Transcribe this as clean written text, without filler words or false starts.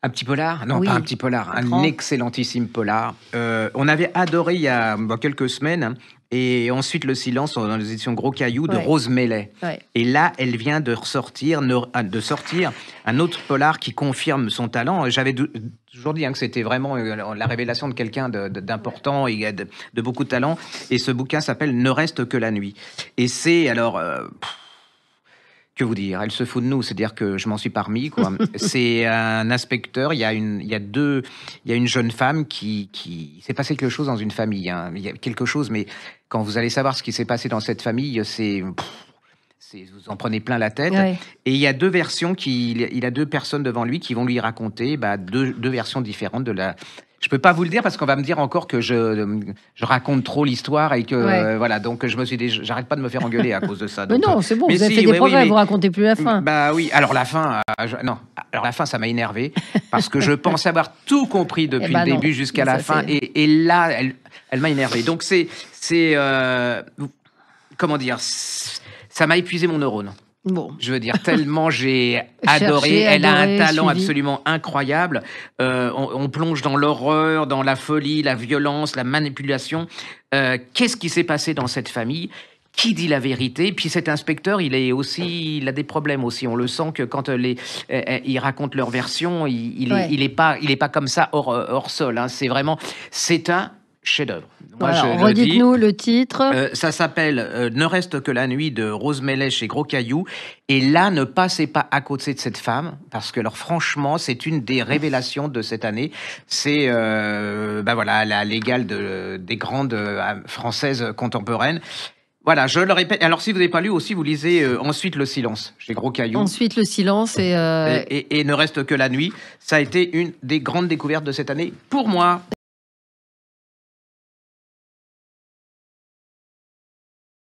Un petit polar? Non, pas un Oui, petit polar, un étrange. excellentissime polar. On avait adoré il y a, quelques semaines, hein, et ensuite Le Silence dans les éditions Gros Caillou de Ouais, Rose Mellet. ouais. Et là, elle vient de sortir un autre polar qui confirme son talent. J'avais toujours dit, hein, que c'était vraiment, la révélation de quelqu'un d'important et de beaucoup de talent. Et ce bouquin s'appelle Ne reste que la nuit. Et c'est alors, que vous dire? Elle se fout de nous, c'est-à-dire que je m'en suis parmi, quoi. C'est un inspecteur, il y a une jeune femme qui il s'est passé quelque chose dans une famille, hein. Il y a quelque chose, mais quand vous allez savoir ce qui s'est passé dans cette famille, c'est vous en prenez plein la tête. Ouais. Et il y a 2 versions il a 2 personnes devant lui qui vont lui raconter, bah, 2 versions différentes de la je peux pas vous le dire parce qu'on va me dire encore que je raconte trop l'histoire et que, Ouais. voilà, donc je me suis dit: «J'arrête pas de me faire engueuler à cause de ça», Mais donc non, c'est bon, mais vous avez fait si, des ouais, oui, progrès, mais vous racontez plus la fin. bah, oui, alors la fin, non, alors la fin, ça m'a énervé parce que je pense avoir tout compris Eh depuis le ben non, début jusqu'à la ça fin c'est et là, elle m'a énervé. Donc comment dire? Ça m'a épuisé mon neurone. bon, Je veux dire, tellement j'ai adoré. cherché, Elle a un adoré, talent suivi. absolument incroyable. On plonge dans l'horreur, dans la folie, la violence, la manipulation. Qu'est-ce qui s'est passé dans cette famille? Qui dit la vérité? Puis cet inspecteur, il a des problèmes aussi. On le sent que quand ils racontent leur version, Ouais. il est pas comme ça hors sol, hein. C'est un chef-d'œuvre. Moi, je Alors, le dis. redites-nous le titre. Ça s'appelle Ne reste que la nuit de Rose Mellet chez Gros Caillou. Et là, ne passez pas à côté de cette femme, parce que alors franchement, c'est une des révélations de cette année. C'est bah voilà, la légale des grandes françaises contemporaines. Voilà, je le répète. Alors, si vous n'avez pas lu aussi, vous lisez ensuite Le Silence chez Gros Caillou. Ensuite, le silence Et Ne reste que la nuit. Ça a été une des grandes découvertes de cette année pour moi.